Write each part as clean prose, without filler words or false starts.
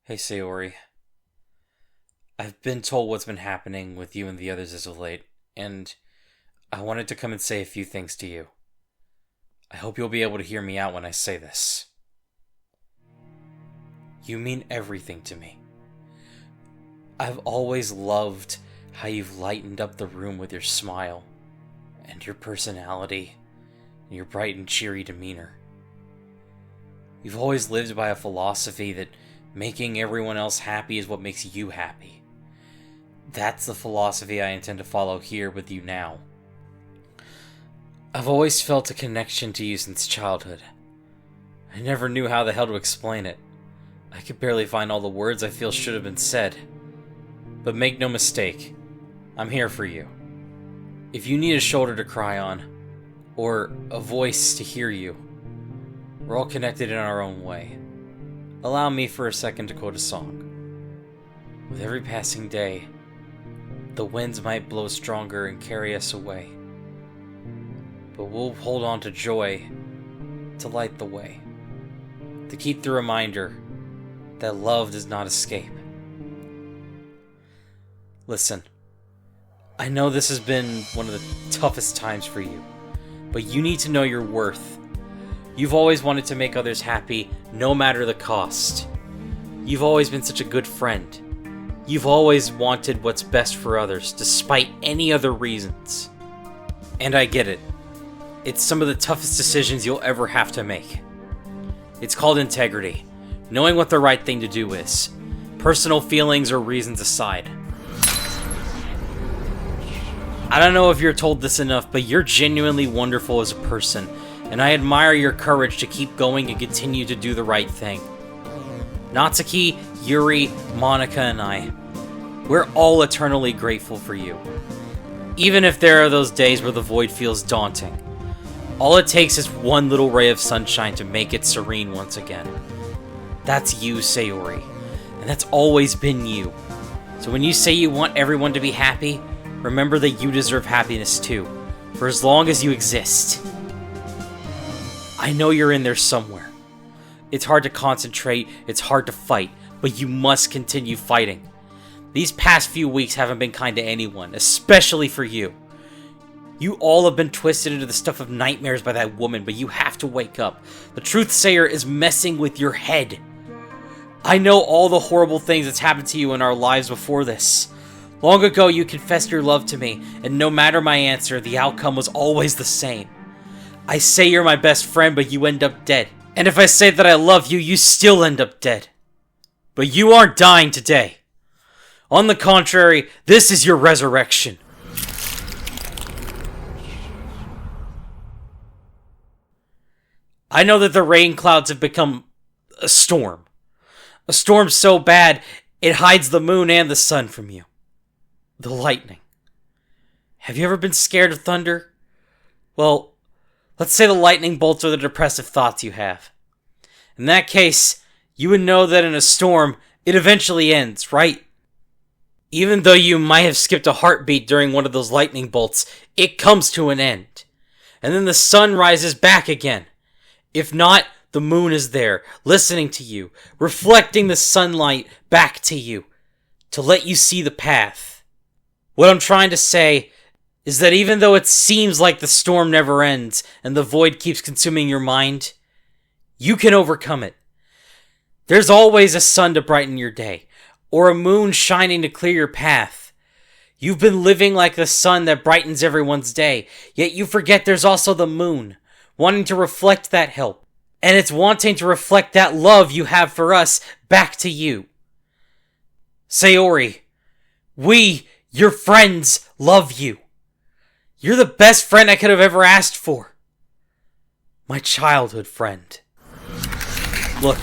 Hey Sayori, I've been told what's been happening with you and the others as of late, and I wanted to come and say a few things to you. I hope you'll be able to hear me out when I say this. You mean everything to me. I've always loved how you've lightened up the room with your smile, and your personality, and your bright and cheery demeanor. You've always lived by a philosophy that making everyone else happy is what makes you happy. That's the philosophy I intend to follow here with you now. I've always felt a connection to you since childhood. I never knew how the hell to explain it. I could barely find all the words I feel should have been said. But make no mistake, I'm here for you. If you need a shoulder to cry on, or a voice to hear you, we're all connected in our own way. Allow me for a second to quote a song. With every passing day, the winds might blow stronger and carry us away. But we'll hold on to joy to light the way, to keep the reminder that love does not escape. Listen, I know this has been one of the toughest times for you, but you need to know your worth. You've always wanted to make others happy, no matter the cost. You've always been such a good friend. You've always wanted what's best for others, despite any other reasons. And I get it. It's some of the toughest decisions you'll ever have to make. It's called integrity, knowing what the right thing to do is, personal feelings or reasons aside. I don't know if you're told this enough, but you're genuinely wonderful as a person, and I admire your courage to keep going and continue to do the right thing. Natsuki, Yuri, Monika, and I, we're all eternally grateful for you. Even if there are those days where the void feels daunting, all it takes is one little ray of sunshine to make it serene once again. That's you, Sayori, and that's always been you. So when you say you want everyone to be happy, remember that you deserve happiness too, for as long as you exist. I know you're in there somewhere. It's hard to concentrate, it's hard to fight, but you must continue fighting. These past few weeks haven't been kind to anyone, especially for you. You all have been twisted into the stuff of nightmares by that woman, but you have to wake up. The Truthsayer is messing with your head. I know all the horrible things that's happened to you in our lives before this. Long ago, you confessed your love to me, and no matter my answer, the outcome was always the same. I say you're my best friend, but you end up dead. And if I say that I love you, you still end up dead. But you aren't dying today. On the contrary, this is your resurrection. I know that the rain clouds have become a storm. A storm so bad, it hides the moon and the sun from you. The lightning. Have you ever been scared of thunder? Well, let's say the lightning bolts are the depressive thoughts you have. In that case, you would know that in a storm, it eventually ends, right? Even though you might have skipped a heartbeat during one of those lightning bolts, it comes to an end. And then the sun rises back again. If not, the moon is there, listening to you, reflecting the sunlight back to you, to let you see the path. What I'm trying to say is that even though it seems like the storm never ends and the void keeps consuming your mind, you can overcome it. There's always a sun to brighten your day, or a moon shining to clear your path. You've been living like the sun that brightens everyone's day, yet you forget there's also the moon, wanting to reflect that help, and it's wanting to reflect that love you have for us back to you. Sayori, we, your friends, love you. You're the best friend I could have ever asked for. My childhood friend. Look,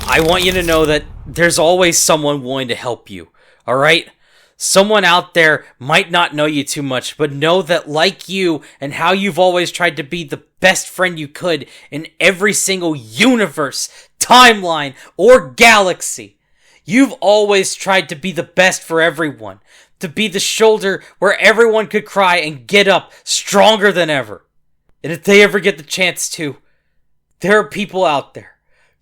I want you to know that there's always someone willing to help you, alright? Someone out there might not know you too much, but know that like you and how you've always tried to be the best friend you could in every single universe, timeline, or galaxy. You've always tried to be the best for everyone, to be the shoulder where everyone could cry and get up stronger than ever. And if they ever get the chance to, there are people out there,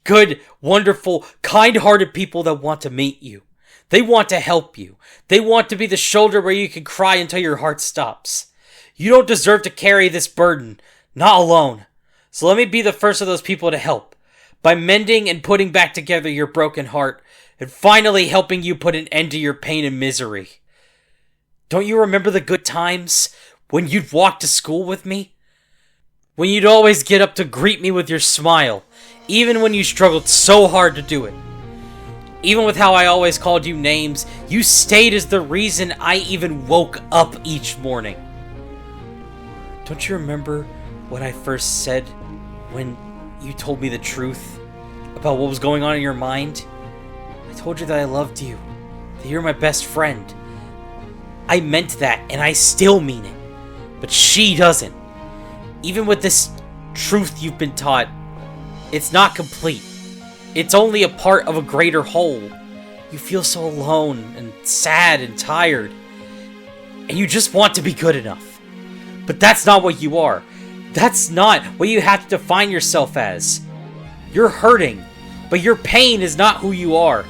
good, wonderful, kind-hearted people that want to meet you. They want to help you. They want to be the shoulder where you can cry until your heart stops. You don't deserve to carry this burden, not alone. So let me be the first of those people to help, by mending and putting back together your broken heart, and finally helping you put an end to your pain and misery. Don't you remember the good times when you'd walk to school with me? When you'd always get up to greet me with your smile, even when you struggled so hard to do it. Even with how I always called you names, you stayed as the reason I even woke up each morning. Don't you remember what I first said when you told me the truth about what was going on in your mind? I told you that I loved you, that you're my best friend. I meant that, and I still mean it. But she doesn't. Even with this truth you've been taught, it's not complete. It's only a part of a greater whole. You feel so alone and sad and tired. And you just want to be good enough. But that's not what you are. That's not what you have to define yourself as. You're hurting, but your pain is not who you are.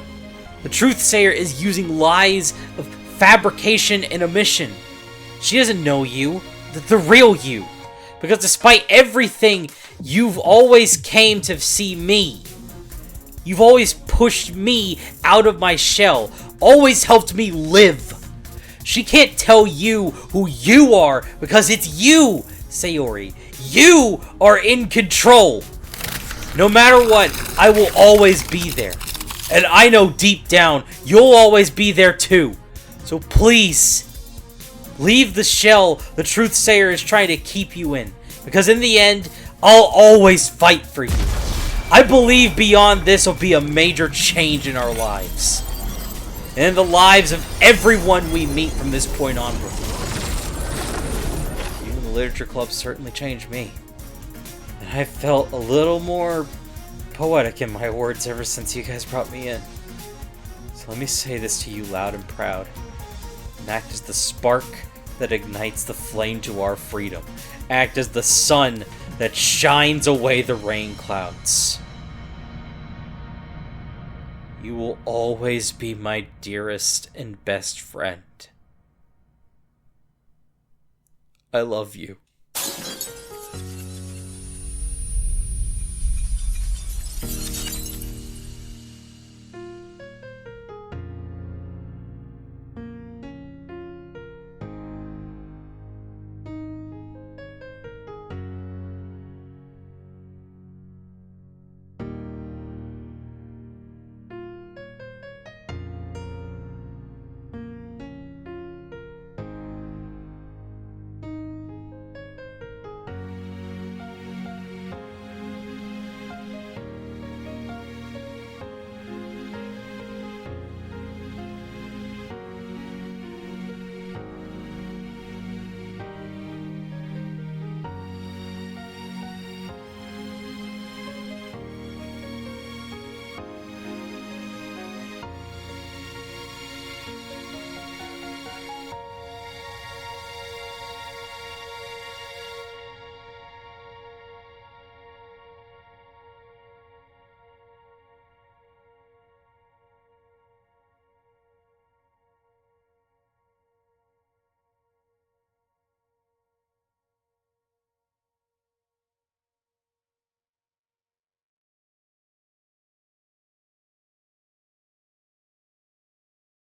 The Truthsayer is using lies of fabrication and omission. She doesn't know you, the real you. Because despite everything, you've always came to see me. You've always pushed me out of my shell, always helped me live. She can't tell you who you are because it's you, Sayori. You are in control. No matter what, I will always be there. And I know deep down, you'll always be there too. So please, leave the shell the Truthsayer is trying to keep you in. Because in the end, I'll always fight for you. I believe beyond this will be a major change in our lives. And in the lives of everyone we meet from this point onward. Even the literature club certainly changed me. And I felt a little more poetic in my words ever since you guys brought me in. So let me say this to you loud and proud. And act as the spark that ignites the flame to our freedom. Act as the sun that shines away the rain clouds. You will always be my dearest and best friend. I love you.